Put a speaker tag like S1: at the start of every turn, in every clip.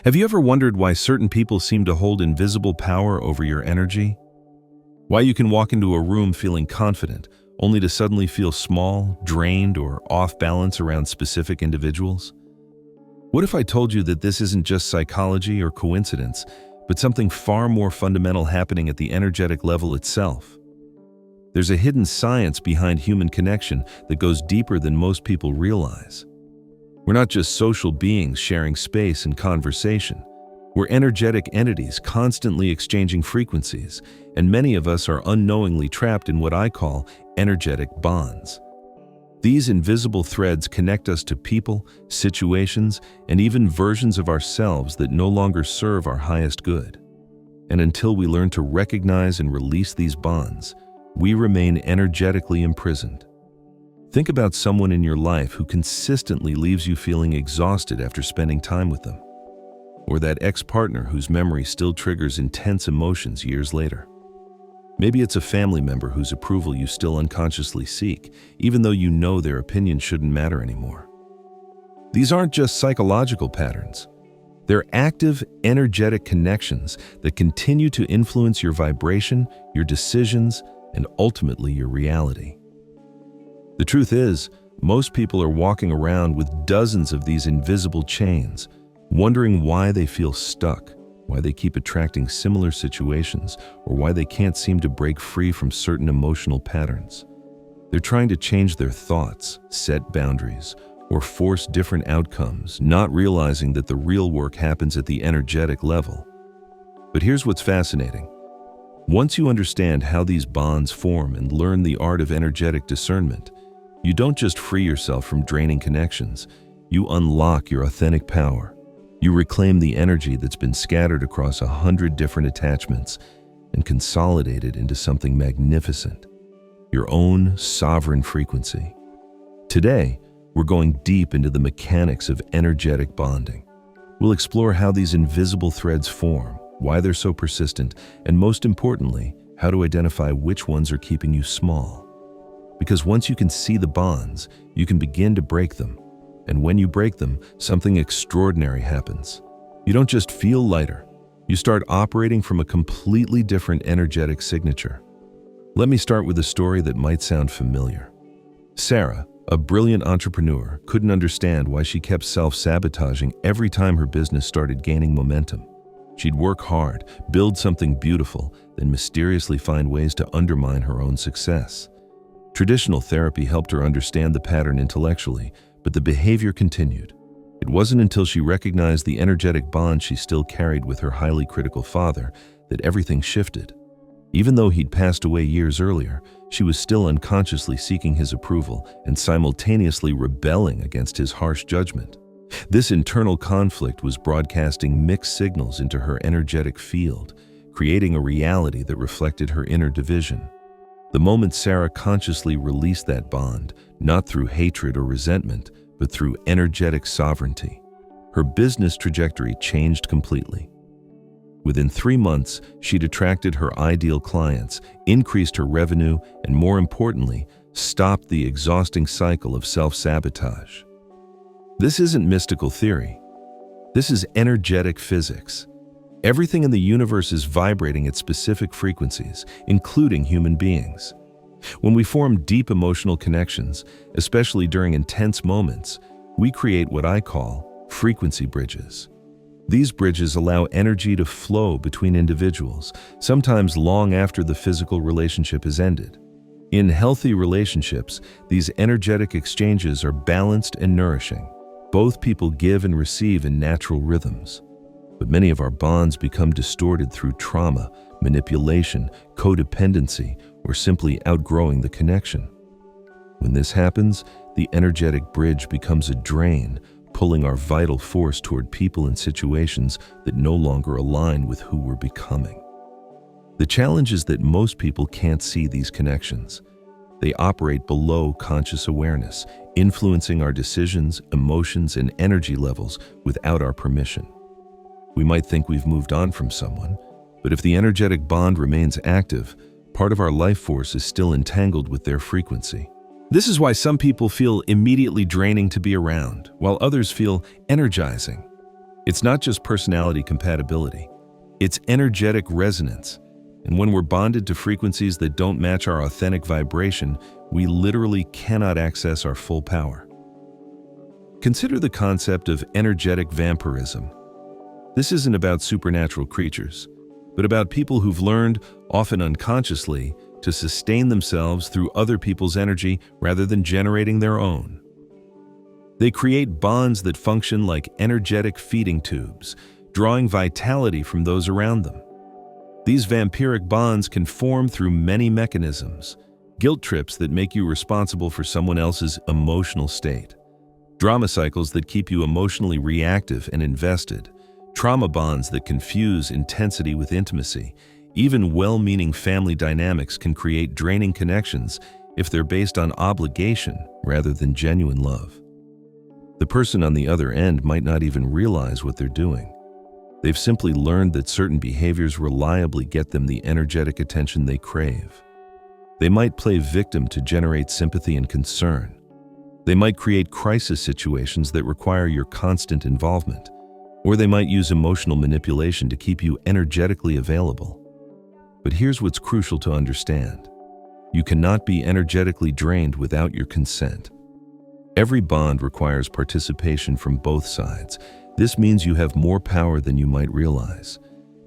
S1: Have you ever wondered why certain people seem to hold invisible power over your energy? Why you can walk into a room feeling confident, only to suddenly feel small, drained, or off balance around specific individuals? What if I told you that this isn't just psychology or coincidence, but something far more fundamental happening at the energetic level itself? There's a hidden science behind human connection that goes deeper than most people realize. We're not just social beings sharing space and conversation. We're energetic entities constantly exchanging frequencies, and many of us are unknowingly trapped in what I call energetic bonds. These invisible threads connect us to people, situations, and even versions of ourselves that no longer serve our highest good. And until we learn to recognize and release these bonds, we remain energetically imprisoned. Think about someone in your life who consistently leaves you feeling exhausted after spending time with them. Or that ex-partner whose memory still triggers intense emotions years later. Maybe it's a family member whose approval you still unconsciously seek, even though you know their opinion shouldn't matter anymore. These aren't just psychological patterns. They're active, energetic connections that continue to influence your vibration, your decisions, and ultimately your reality. The truth is, most people are walking around with dozens of these invisible chains, wondering why they feel stuck, why they keep attracting similar situations, or why they can't seem to break free from certain emotional patterns. They're trying to change their thoughts, set boundaries, or force different outcomes, not realizing that the real work happens at the energetic level. But here's what's fascinating. Once you understand how these bonds form and learn the art of energetic discernment, you don't just free yourself from draining connections, you unlock your authentic power. You reclaim the energy that's been scattered across 100 different attachments and consolidate it into something magnificent, your own sovereign frequency. Today, we're going deep into the mechanics of energetic bonding. We'll explore how these invisible threads form, why they're so persistent, and most importantly, how to identify which ones are keeping you small. Because once you can see the bonds, you can begin to break them. And when you break them, something extraordinary happens. You don't just feel lighter. You start operating from a completely different energetic signature. Let me start with a story that might sound familiar. Sarah, a brilliant entrepreneur, couldn't understand why she kept self-sabotaging every time her business started gaining momentum. She'd work hard, build something beautiful, then mysteriously find ways to undermine her own success. Traditional therapy helped her understand the pattern intellectually, but the behavior continued. It wasn't until she recognized the energetic bond she still carried with her highly critical father that everything shifted. Even though he'd passed away years earlier, she was still unconsciously seeking his approval and simultaneously rebelling against his harsh judgment. This internal conflict was broadcasting mixed signals into her energetic field, creating a reality that reflected her inner division. The moment Sarah consciously released that bond, not through hatred or resentment, but through energetic sovereignty, her business trajectory changed completely. Within 3 months, she'd attracted her ideal clients, increased her revenue, and more importantly, stopped the exhausting cycle of self-sabotage. This isn't mystical theory. This is energetic physics. Everything in the universe is vibrating at specific frequencies, including human beings. When we form deep emotional connections, especially during intense moments, we create what I call frequency bridges. These bridges allow energy to flow between individuals, sometimes long after the physical relationship has ended. In healthy relationships, these energetic exchanges are balanced and nourishing. Both people give and receive in natural rhythms. But many of our bonds become distorted through trauma, manipulation, codependency, or simply outgrowing the connection. When this happens, the energetic bridge becomes a drain, pulling our vital force toward people and situations that no longer align with who we're becoming. The challenge is that most people can't see these connections. They operate below conscious awareness, influencing our decisions, emotions, and energy levels without our permission. We might think we've moved on from someone, but if the energetic bond remains active, part of our life force is still entangled with their frequency. This is why some people feel immediately draining to be around, while others feel energizing. It's not just personality compatibility, it's energetic resonance. And when we're bonded to frequencies that don't match our authentic vibration, we literally cannot access our full power. Consider the concept of energetic vampirism. This isn't about supernatural creatures, but about people who've learned, often unconsciously, to sustain themselves through other people's energy rather than generating their own. They create bonds that function like energetic feeding tubes, drawing vitality from those around them. These vampiric bonds can form through many mechanisms: guilt trips that make you responsible for someone else's emotional state, drama cycles that keep you emotionally reactive and invested, trauma bonds that confuse intensity with intimacy. Even well-meaning family dynamics can create draining connections if they're based on obligation rather than genuine love. The person on the other end might not even realize what they're doing. They've simply learned that certain behaviors reliably get them the energetic attention they crave. They might play victim to generate sympathy and concern. They might create crisis situations that require your constant involvement, or they might use emotional manipulation to keep you energetically available. But here's what's crucial to understand. You cannot be energetically drained without your consent. Every bond requires participation from both sides. This means you have more power than you might realize.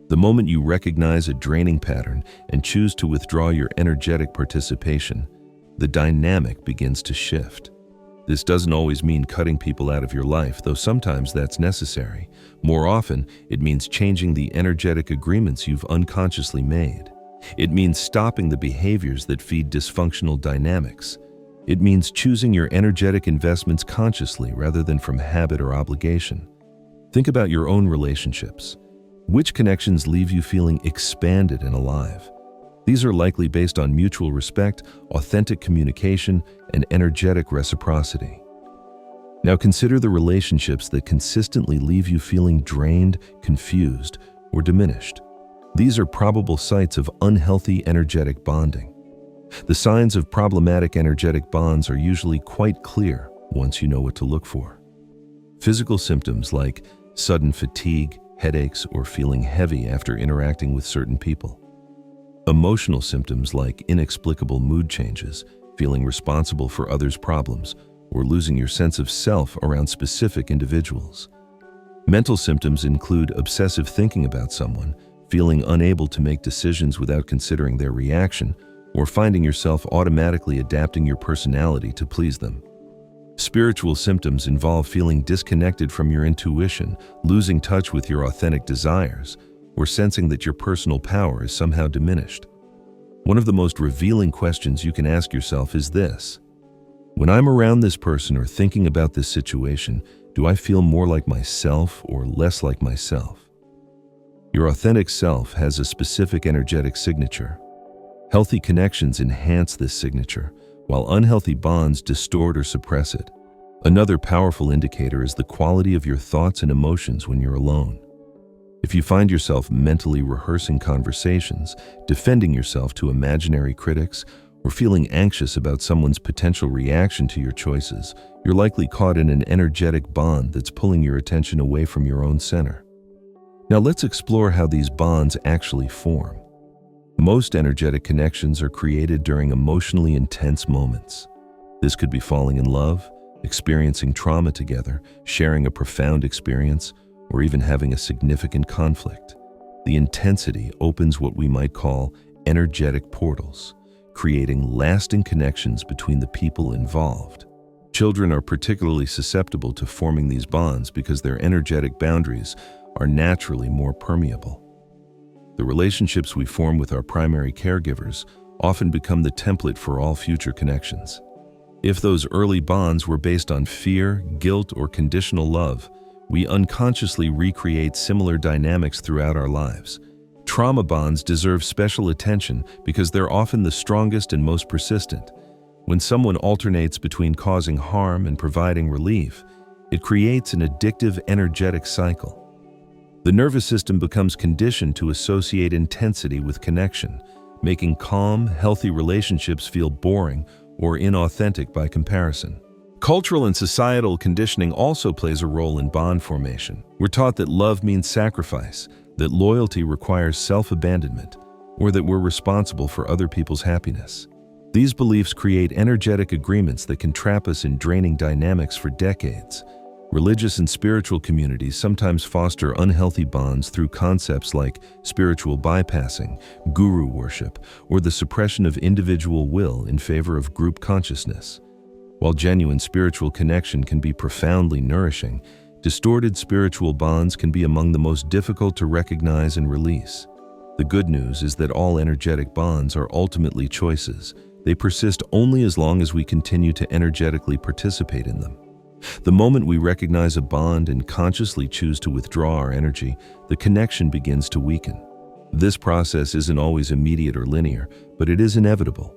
S1: The moment you recognize a draining pattern and choose to withdraw your energetic participation, the dynamic begins to shift. This doesn't always mean cutting people out of your life, though sometimes that's necessary. More often, it means changing the energetic agreements you've unconsciously made. It means stopping the behaviors that feed dysfunctional dynamics. It means choosing your energetic investments consciously rather than from habit or obligation. Think about your own relationships. Which connections leave you feeling expanded and alive? These are likely based on mutual respect, authentic communication, and energetic reciprocity. Now consider the relationships that consistently leave you feeling drained, confused, or diminished. These are probable sites of unhealthy energetic bonding. The signs of problematic energetic bonds are usually quite clear once you know what to look for. Physical symptoms like sudden fatigue, headaches, or feeling heavy after interacting with certain people. Emotional symptoms like inexplicable mood changes, feeling responsible for others' problems, or losing your sense of self around specific individuals. Mental symptoms include obsessive thinking about someone, feeling unable to make decisions without considering their reaction, or finding yourself automatically adapting your personality to please them. Spiritual symptoms involve feeling disconnected from your intuition, losing touch with your authentic desires, or sensing that your personal power is somehow diminished. One of the most revealing questions you can ask yourself is this: when I'm around this person or thinking about this situation, do I feel more like myself or less like myself? Your authentic self has a specific energetic signature. Healthy connections enhance this signature, while unhealthy bonds distort or suppress it. Another powerful indicator is the quality of your thoughts and emotions when you're alone. If you find yourself mentally rehearsing conversations, defending yourself to imaginary critics, or feeling anxious about someone's potential reaction to your choices, you're likely caught in an energetic bond that's pulling your attention away from your own center. Now let's explore how these bonds actually form. Most energetic connections are created during emotionally intense moments. This could be falling in love, experiencing trauma together, sharing a profound experience, or even having a significant conflict. The intensity opens what we might call energetic portals, creating lasting connections between the people involved. Children are particularly susceptible to forming these bonds because their energetic boundaries are naturally more permeable. The relationships we form with our primary caregivers often become the template for all future connections. If those early bonds were based on fear, guilt, or conditional love, we unconsciously recreate similar dynamics throughout our lives. Trauma bonds deserve special attention because they're often the strongest and most persistent. When someone alternates between causing harm and providing relief, it creates an addictive energetic cycle. The nervous system becomes conditioned to associate intensity with connection, making calm, healthy relationships feel boring or inauthentic by comparison. Cultural and societal conditioning also plays a role in bond formation. We're taught that love means sacrifice, that loyalty requires self-abandonment, or that we're responsible for other people's happiness. These beliefs create energetic agreements that can trap us in draining dynamics for decades. Religious and spiritual communities sometimes foster unhealthy bonds through concepts like spiritual bypassing, guru worship, or the suppression of individual will in favor of group consciousness. While genuine spiritual connection can be profoundly nourishing, distorted spiritual bonds can be among the most difficult to recognize and release. The good news is that all energetic bonds are ultimately choices. They persist only as long as we continue to energetically participate in them. The moment we recognize a bond and consciously choose to withdraw our energy, the connection begins to weaken. This process isn't always immediate or linear, but it is inevitable.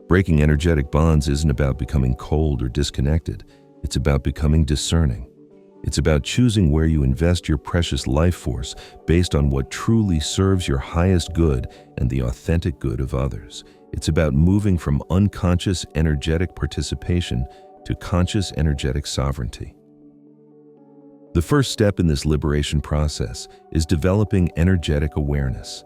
S1: Breaking energetic bonds isn't about becoming cold or disconnected. It's about becoming discerning. It's about choosing where you invest your precious life force based on what truly serves your highest good and the authentic good of others. It's about moving from unconscious energetic participation to conscious energetic sovereignty. The first step in this liberation process is developing energetic awareness.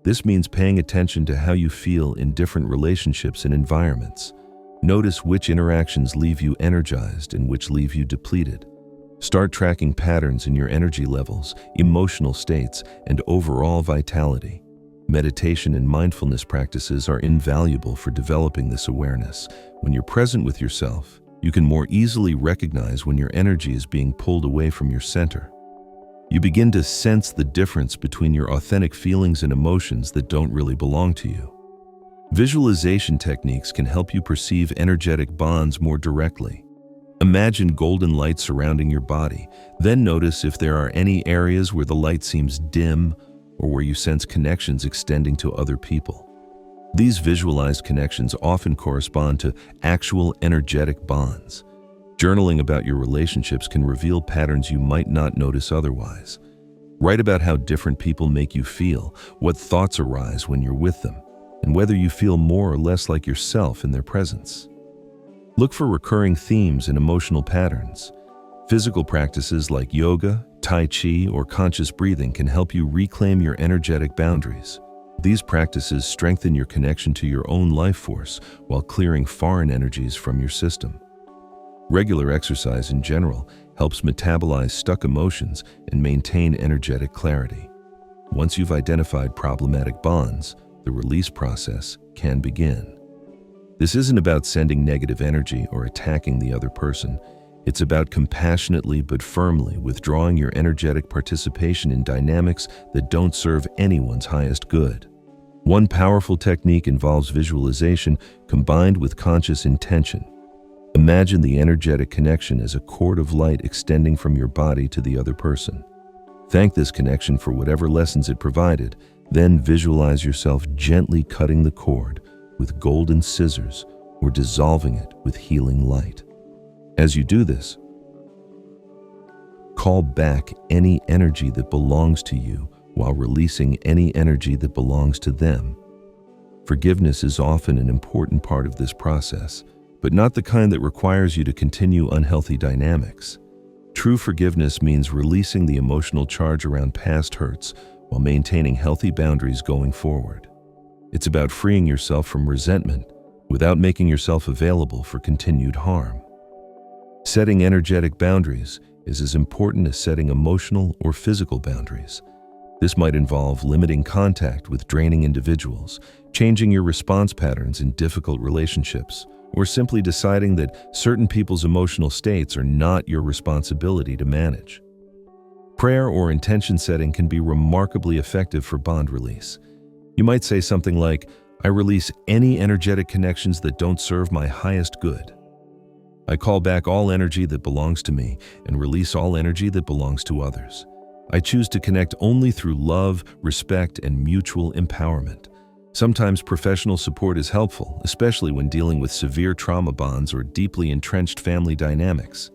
S1: This means paying attention to how you feel in different relationships and environments. Notice which interactions leave you energized and which leave you depleted. Start tracking patterns in your energy levels, emotional states, and overall vitality. Meditation and mindfulness practices are invaluable for developing this awareness. When you're present with yourself, you can more easily recognize when your energy is being pulled away from your center. You begin to sense the difference between your authentic feelings and emotions that don't really belong to you. Visualization techniques can help you perceive energetic bonds more directly. Imagine golden light surrounding your body, then notice if there are any areas where the light seems dim or where you sense connections extending to other people. These visualized connections often correspond to actual energetic bonds. Journaling about your relationships can reveal patterns you might not notice otherwise. Write about how different people make you feel, what thoughts arise when you're with them, and whether you feel more or less like yourself in their presence. Look for recurring themes and emotional patterns. Physical practices like yoga, tai chi, or conscious breathing can help you reclaim your energetic boundaries. These practices strengthen your connection to your own life force while clearing foreign energies from your system. Regular exercise in general helps metabolize stuck emotions and maintain energetic clarity. Once you've identified problematic bonds, the release process can begin. This isn't about sending negative energy or attacking the other person. It's about compassionately but firmly withdrawing your energetic participation in dynamics that don't serve anyone's highest good. One powerful technique involves visualization combined with conscious intention. Imagine the energetic connection as a cord of light extending from your body to the other person. Thank this connection for whatever lessons it provided, then visualize yourself gently cutting the cord with golden scissors or dissolving it with healing light. As you do this, call back any energy that belongs to you while releasing any energy that belongs to them. Forgiveness is often an important part of this process, but not the kind that requires you to continue unhealthy dynamics. True forgiveness means releasing the emotional charge around past hurts while maintaining healthy boundaries going forward. It's about freeing yourself from resentment without making yourself available for continued harm. Setting energetic boundaries is as important as setting emotional or physical boundaries. This might involve limiting contact with draining individuals, changing your response patterns in difficult relationships, or simply deciding that certain people's emotional states are not your responsibility to manage. Prayer or intention setting can be remarkably effective for bond release. You might say something like, "I release any energetic connections that don't serve my highest good. I call back all energy that belongs to me and release all energy that belongs to others. I choose to connect only through love, respect, and mutual empowerment." Sometimes professional support is helpful, especially when dealing with severe trauma bonds or deeply entrenched family dynamics.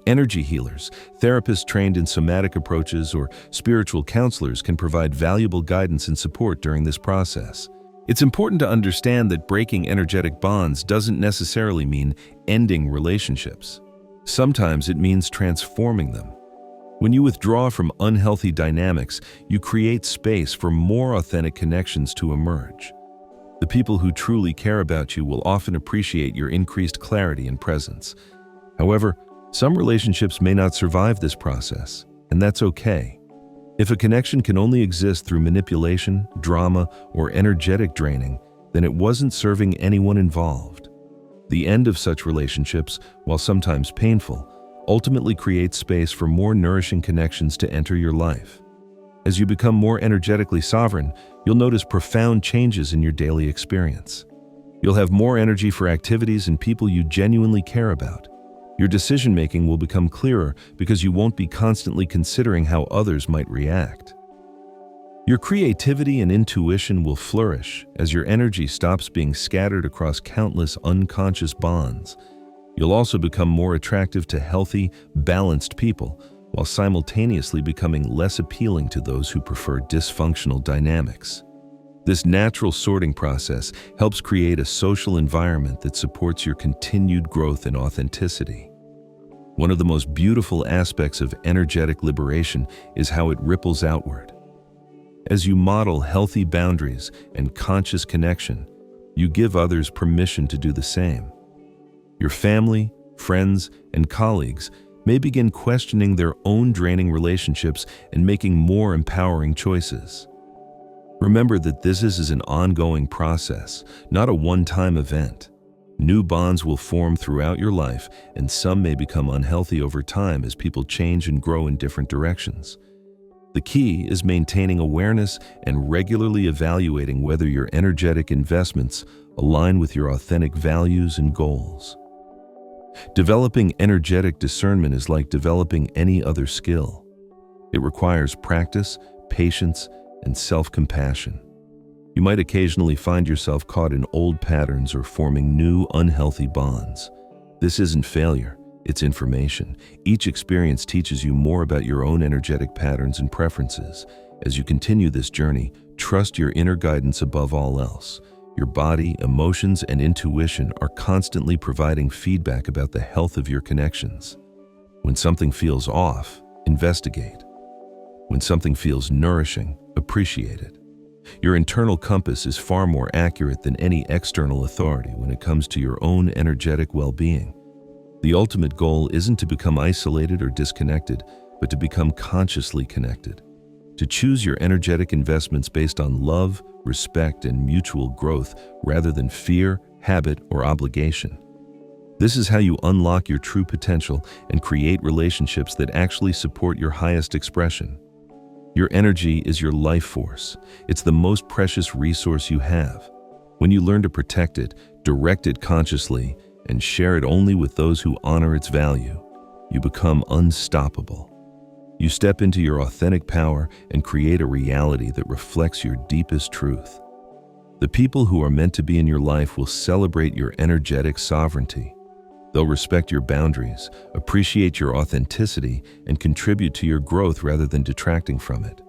S1: Energy healers, therapists trained in somatic approaches, or spiritual counselors can provide valuable guidance and support during this process. It's important to understand that breaking energetic bonds doesn't necessarily mean ending relationships. Sometimes it means transforming them. When you withdraw from unhealthy dynamics, you create space for more authentic connections to emerge. The people who truly care about you will often appreciate your increased clarity and presence. However, some relationships may not survive this process, and that's okay. If a connection can only exist through manipulation, drama, or energetic draining, then it wasn't serving anyone involved. The end of such relationships, while sometimes painful, ultimately creates space for more nourishing connections to enter your life. As you become more energetically sovereign, you'll notice profound changes in your daily experience. You'll have more energy for activities and people you genuinely care about. Your decision-making will become clearer because you won't be constantly considering how others might react. Your creativity and intuition will flourish as your energy stops being scattered across countless unconscious bonds. You'll also become more attractive to healthy, balanced people, while simultaneously becoming less appealing to those who prefer dysfunctional dynamics. This natural sorting process helps create a social environment that supports your continued growth and authenticity. One of the most beautiful aspects of energetic liberation is how it ripples outward. As you model healthy boundaries and conscious connection, you give others permission to do the same. Your family, friends, and colleagues may begin questioning their own draining relationships and making more empowering choices. Remember that this is an ongoing process, not a one-time event. New bonds will form throughout your life, and some may become unhealthy over time as people change and grow in different directions. The key is maintaining awareness and regularly evaluating whether your energetic investments align with your authentic values and goals. Developing energetic discernment is like developing any other skill. It requires practice, patience, and self-compassion. You might occasionally find yourself caught in old patterns or forming new, unhealthy bonds. This isn't failure, it's information. Each experience teaches you more about your own energetic patterns and preferences. As you continue this journey, trust your inner guidance above all else. Your body, emotions, and intuition are constantly providing feedback about the health of your connections. When something feels off, investigate. When something feels nourishing, appreciate it. Your internal compass is far more accurate than any external authority when it comes to your own energetic well-being. The ultimate goal isn't to become isolated or disconnected, but to become consciously connected. To choose your energetic investments based on love, respect, and mutual growth rather than fear, habit, or obligation. This is how you unlock your true potential and create relationships that actually support your highest expression. Your energy is your life force. It's the most precious resource you have. When you learn to protect it, direct it consciously, and share it only with those who honor its value, you become unstoppable. You step into your authentic power and create a reality that reflects your deepest truth. The people who are meant to be in your life will celebrate your energetic sovereignty. They'll respect your boundaries, appreciate your authenticity, and contribute to your growth rather than detracting from it.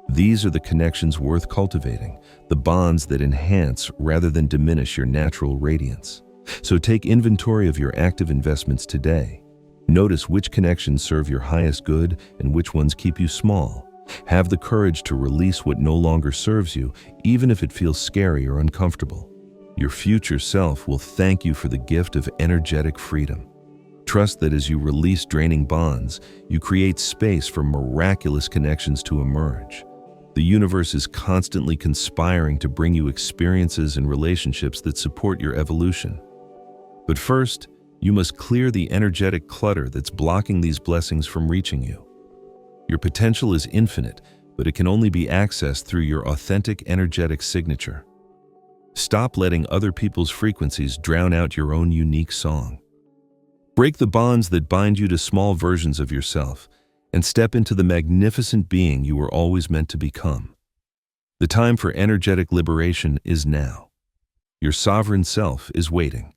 S1: These are the connections worth cultivating, the bonds that enhance rather than diminish your natural radiance. So take inventory of your active investments today. Notice which connections serve your highest good and which ones keep you small. Have the courage to release what no longer serves you, even if it feels scary or uncomfortable. Your future self will thank you for the gift of energetic freedom. Trust that as you release draining bonds, you create space for miraculous connections to emerge. The universe is constantly conspiring to bring you experiences and relationships that support your evolution. But first, you must clear the energetic clutter that's blocking these blessings from reaching you. Your potential is infinite, but it can only be accessed through your authentic energetic signature. Stop letting other people's frequencies drown out your own unique song. Break the bonds that bind you to small versions of yourself and step into the magnificent being you were always meant to become. The time for energetic liberation is now. Your sovereign self is waiting.